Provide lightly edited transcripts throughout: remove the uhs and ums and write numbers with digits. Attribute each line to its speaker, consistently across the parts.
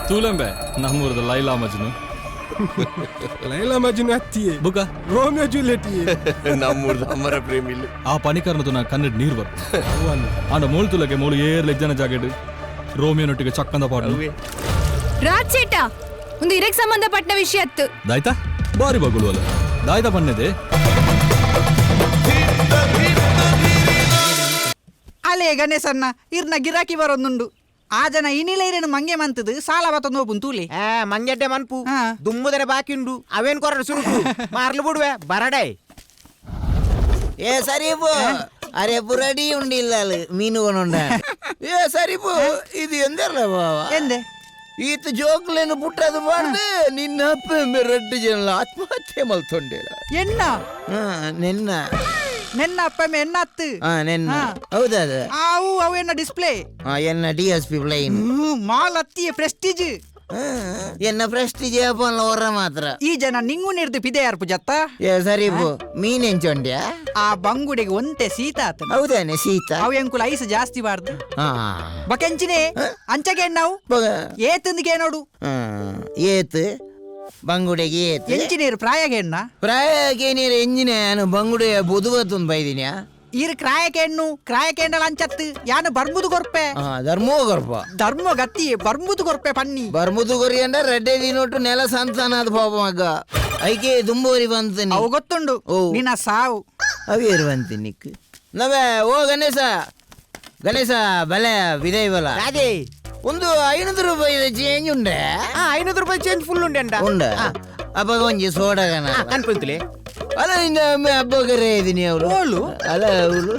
Speaker 1: ತೂಲೆಂಬೆ ನಮ್ಮೂರದ Laila Majnu
Speaker 2: Laila Majnu ಅತ್ತಿಯೇ
Speaker 1: ಬುಕ
Speaker 2: Romeo Juliet
Speaker 3: ನಮ್ಮೂರದ ಅಮರ ಪ್ರೇಮಿಲು
Speaker 1: ಆ ಪನಿಕರ್ನದು ನಾ ಕನ್ನಡ ನೀರು ಬರ್ ಆಂಡ ಮೂಳು ತುಲಗೆ ಮೂಳು ಏರ್ ಲೆಜ್ಜನ ಜಾಗೆಡ್ ರೋಮಿಯೋನೊಟ್ಟಿಗೆ ಚಕ್ಕಂದ ಪಾಡು
Speaker 4: ರಾಜೇಟ ಒಂದು ಇರಕ್ಕೆ ಸಂಬಂಧಪಟ್ಟ ವಿಷಯ ಅತ್ತು
Speaker 1: ದಾಯ್ತಾ ಬಾರಿ ಬಗುಲು ಅಲ್ಲ ದಾಯ್ತಾ ಬನ್ನಿದೆ
Speaker 5: ಅಲೇ ಗಣೇಶನ್ನ ಇರ್ನ ಗಿರಾಕಿ ಬರೋದುಂಡು ಆ ಜನ ಇನಿಲೇರೇನು ಮಂಗೆ ಮಂತದು ಸಾಲ ಬತ್ತೊಂದು ಹೋಗ್ಬುನ್ ತೂಲಿ
Speaker 6: ಮಂಗೆಡ್ಡೆ ಮನ್ಪು ದುಮ್ಮುದರೆ ಬಾಕಿ ಉಂಡು ಅವೇನ್ ಕೊರ ಸುರುಕು ಮಾರ್ಲು ಬಿಡುವೆ ಬರಡೆ
Speaker 7: ఏ సరిపో అరే బురడి ఉండిల్లాలి మీను కొనుండ ఏ సరిపో ఇది ఎందర్లా బావా
Speaker 5: ಎಂದೆ
Speaker 7: ಈತ ಜೋಕ್ಲೇನು ಪುಟ್ಟದು ಮಾಡ್ದೆ ನಿನ್ನ ಅಪ್ಪ ಮೆರಡ್ಡು ಜನ ಆತ್ಮಹತ್ಯೆ ಮಲ್ತೊಂಡೇರ
Speaker 5: ಎನ್ನ
Speaker 7: ನಿನ್ನ
Speaker 5: ನೆನ್ನ ಅಪ್ಪ ಎನ್ನ ಅತ್ತು
Speaker 7: ನಿನ್ನ ಹೌದದ
Speaker 5: ಅವು ಅವೇನ ಡಿಸ್ಪ್ಲೇ
Speaker 7: ಎನ್ನ DSP ಪ್ಲೈನ್
Speaker 5: ಮಾಲ್ ಅತ್ತಿಯ ಪ್ರೆಸ್ಟೀಜ್
Speaker 7: ಎನ್ನ ಪ್ರೆಸ್ಟೀಜ್ ಅಪ್ಪನ ಹೊರ ಮಾತ್ರ
Speaker 5: ಈ ಜನ ನಿಂಗು ನಿರ್ದು ಪಿದೆ ಯಾರ್ಪು ಜತ್ತ
Speaker 7: ಏ ಸರಿಪೋ ಮೀನೆಂಚೊಂಡ್ಯಾ
Speaker 5: ಆ ಬಂಗುಡಿಗೆ ಒಂಟೆ ಸೀತ ಆತ
Speaker 7: ಹೌದಾನೆ ಸೀತ
Speaker 5: ಅವು ಎಂಕುಲ ಐಸ್ ಜಾಸ್ತಿ ಬಾರ್ದು ಬಕೆಂಚಿನೇ ಅಂಚಗೆ ನಾವು ಏತಂದಿಗೆ ನೋಡು
Speaker 7: ಏತ್ ಬಂಗುಡೆಗೆ ಏತ್
Speaker 5: ಎಂಚಿನೇರು ಪ್ರಾಯಗೆ ಎಣ್ಣ
Speaker 7: ಪ್ರಾಯಕ್ಕೆ ನೀರು ಎಂಜಿನ ಬಂಗುಡೆ ಬುದುವತ್ತೊಂದು ಬೈದಿನ್ಯಾ
Speaker 5: ಈರ್ ಕ್ರಾಯಕೆಂಡಲ ಅಂಚತ್ತು ಯಾನು ಬರ್ಮುದು ಕೊರ್ಪೆ
Speaker 7: ಧರ್ಮೋ ಕೊರ್ಪ
Speaker 5: ಧರ್ಮ ಗತ್ತಿ ಬರ್ಮುದು ಕೊರ್ಪೆ ಪನ್ನಿ
Speaker 7: ಬರ್ಮುದು ಕೊರಿ ಅಂಡ ರೆಡ್ಡೆ ದಿನೊಟ್ಟು ನೆಲ ಸಂತಾನದ ಪಾಪ ಮಗ ಐಕೆ ದುಂಬೋರಿ ಬಂತ
Speaker 5: ಅವು ಗೊತ್ತುಂಡು ನಿನ್ನ ಸಾವು
Speaker 7: ಅವೇರು ಬಂತಿ ನಿಕ್ ನವೇ ಓ ಗಣೇಶ ಬಲೆ ವಿದಯ್ ಬಲ
Speaker 6: ಅದೇ
Speaker 7: ಒಂದು 500 ರೂಪಾಯಿ ಚೇಂಜ್ ಉಂಡೆ
Speaker 6: 500 ರೂಪಾಯಿ ಚೇಂಜ್ ಫುಲ್ ಉಂಡೆ
Speaker 7: ಉಂಡ ಅಪ್ಪ ಒಂಜಿ ಸೋಡಗನ
Speaker 6: ಕನ್ಪುಂತಲೆ
Speaker 7: ಅಲ್ಲ ನಿನ್ನ ಹಬ್ಬಗರೇ ಇದೀನಿ ಅವಳು ಅಲ್ಲ ಅವಳು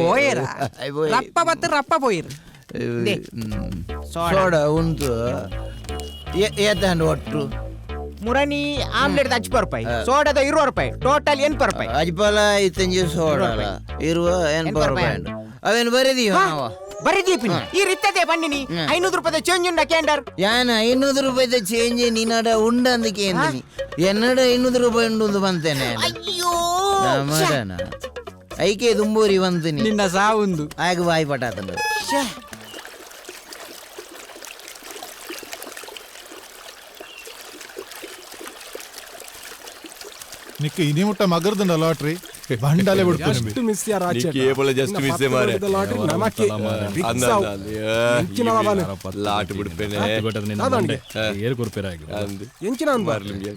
Speaker 5: పోయేరా రప్ప బత్త రప్ప పోయిరు
Speaker 7: ಸೋಡ ಉಂಟು ಏತಂಡು ಒಟ್ಟು
Speaker 6: ಮುರಣಿ ಆಮ್ಲೆಟ್ 10 ರೂಪಾಯಿ ಸೋಡದ 20 ರೂಪಾಯಿ ಟೋಟಲ್ 80 ರೂಪಾಯಿ
Speaker 7: ಅಜ್ಪಲ ಇತ್ತಂಜಿ ಸೋಡ 80 ರೂಪಾಯಿ ಅವೇನು ಬರೀದೀವ
Speaker 6: ಬರೀದೀಪಿ ಈ ರೀತದೆ ಬನ್ನಿನಿ 500 ರೂಪಾಯಿ ಚೇಂಜ್ ಉಂಡ ಕ್ಯಾಂಡರ್
Speaker 7: ಯಾನ 500 ರೂಪಾಯಿ ಚೇಂಜ್ ನಿನ್ನಡ ಉಂಡಂದಕ್ಕೆ ಅಂದಿನಿ ಎನ್ನಡ 500 ರೂಪಾಯಿ ಉಂಡು ಬಂತೇನೆ
Speaker 6: ಅಯ್ಯೋ
Speaker 7: ಮರನ ಐಕೆ ದುಂಬೂರಿ ಬಂತೀನಿ
Speaker 5: ನಿನ್ನ ಸಾವುಂದು
Speaker 7: ಆಗ ಬಾಯಿ ಪಟಾತಂದು
Speaker 8: ನಿಕ್ಕೆ ಇನಿ ಮುಟ್ಟ ಮಗರ್ದಂಡ ಲಾಟ್ರಿ ಬಂಡಲೆ ಬಿಡ್ತು
Speaker 2: ಜಸ್ಟ್ ಮಿಸ್ ಯಾ ರಾಜೇಟ
Speaker 3: ಕೇವಲ ಜಸ್ಟ್ ಮಿಸ್ ಮಾರೆ
Speaker 2: ಲಾಟರಿ ನಮಕ್ಕೆ ಎಂಚಿನ ಬಾಲೆ
Speaker 3: ಲಾಟ್ ಬಿಡ್ಪೇನೆ
Speaker 1: ಏರ್ ಕೊರ್ಪೇರ ಆಗಿ
Speaker 2: ಎಂಚಿನ
Speaker 3: ಬರ್ಲಿ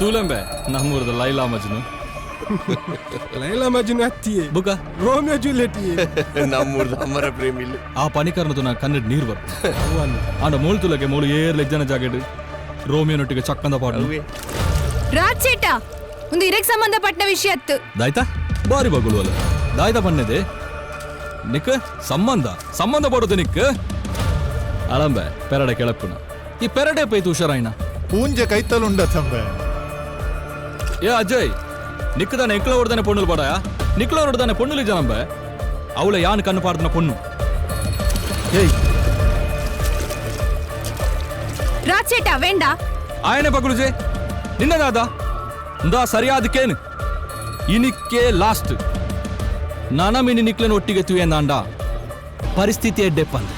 Speaker 1: ತೂಲೆಂಬೆ ನಮ್ಮೂರದ ಲೈಲಾ ಮಜ್ನು
Speaker 2: ಲೈಲಾ ಮಜ್ನು ಅತ್ತಿಯೇ
Speaker 1: ಬುಕ
Speaker 2: ರೋಮಿಯೋ ಜೂಲಿಯಟ್
Speaker 3: ನಮ್ಮೂರದ ಅಮರ ಪ್ರೇಮಿಲು
Speaker 1: ಆ ಪನಿಕರ್ನದು ನಾ ಕನ್ನಡ ನೀರು ಬರ್ ಆಂಡ ಮೂಳು ತುಲಗೆ ಮೂಳು ಏರ್ ಲೆಜ್ಜನ ಜಾಗೆಡ್ ರೋಮಿಯೋನೊಟ್ಟಿಗೆ ಚಕ್ಕಂದ ಪಾಡು
Speaker 4: ರಾಜೇಟ ಒಂದು ಇರಕ್ಕೆ ಸಂಬಂಧಪಟ್ಟ ವಿಷಯ ಅತ್ತು
Speaker 1: ದಾಯ್ತಾ ಬಾರಿ ಬಗುಲು ಅಲ್ಲ ದಾಯ್ತಾ ಬನ್ನಿದೆ ನಿಕ್ ಸಂಬಂಧ ಪಡುದು ನಿಕ್ ಅಳಂಬೆ ಪೆರಡೆ ಕೆಳಕ್ಕುನ ಈ ಪೆರಡೆ ಪೈತು ಹುಷಾರಾಯ್ನ
Speaker 8: ಪೂಂಜೆ ಕೈತಲುಂಡ ತಂಬೆ
Speaker 1: ಏ ಅಜಯ್ ನಿಕ್ಕದಾನೆ ಎಂಕ್ಲ ಹೊಡ್ದಾನೆ ಪೊಣ್ಣುಲು ಪಡಯ ನಿಕ್ಲ ಹೊಡ್ದಾನೆ ಪೊಣ್ಣುಲಿ ಜನಂಬೆ ಅವಳ ಯಾನ್ ಕಣ್ಣು ಪಾಡ್ದನ ಪೊಣ್ಣು ಏಯ್
Speaker 4: ರಾಜೇಟ ವೇಂಡ
Speaker 1: ಆಯನೆ ಪಗುಳುಜೆ ನಿನ್ನದಾದ ಇಂದ ಸರಿಯಾದಕ್ಕೇನು ಇನಿಕ್ಕೆ ಲಾಸ್ಟ್ ನನಮಿನಿ ನಿಕ್ಲನ ಒಟ್ಟಿಗೆ ತುಯಂದಾಂಡ ಪರಿಸ್ಥಿತಿ ಎಡ್ಡೆಪ್ಪಂದ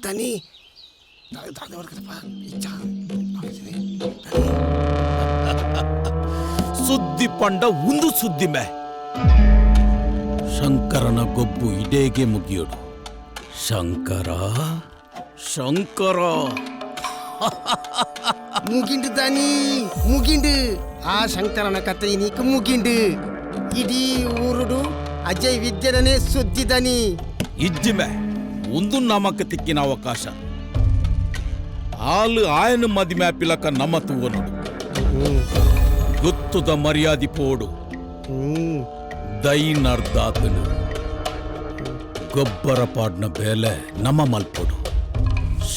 Speaker 2: ತನಿ
Speaker 9: ಸುದ್ದಿ ಪಂಡ ಒಂದು ಸುದ್ದಿ ಮೇ ಶಂಕರನ ಗೊಬ್ಬು ಇಡೇಗೆ ಮುಗಿಯೋಡು ಶಂಕರ
Speaker 2: ಮುಗಿಂಡು ತಾನಿ ಮುಗಿಂಡು ಆ ಶಂಕರನ ಕತೆ ನೀಕು ಮುಗಿಂಡು ಇಡೀ ಊರುಡು ಅಜಯ್ ವಿದ್ಯನೇ ಸುದ್ದಿದನಿ
Speaker 9: ಇಜ್ಜಿಮೆ ಒಂದು ನಮಕ್ ತಿಕ್ಕಿನ ಅವಕಾಶ ಹಾಲು ಆಯನ ಮದಿಮೆ ಪಿಲಕ ನಮ್ಮ ತೂವನುಡು ಗೊತ್ತುದ ಮರ್ಯಾದಿ ಪೋಡು ದೈನರ್ದಾತನು ಗೊಬ್ಬರ ಪಾಡ್ನ ಬೇಲೆ ನಮ್ಮ ಮಲ್ಪೊಡು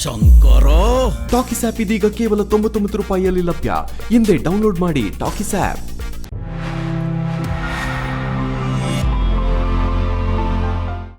Speaker 9: ಶಂಕರ.
Speaker 10: ಟಾಕಿಸ್ ಆಪ್ ಇದೀಗ ಕೇವಲ 99 ರೂಪಾಯಿಯಲ್ಲಿ ಲಭ್ಯ. ಹಿಂದೆ ಡೌನ್ಲೋಡ್ ಮಾಡಿ ಟಾಕಿಸ್ ಆಪ್.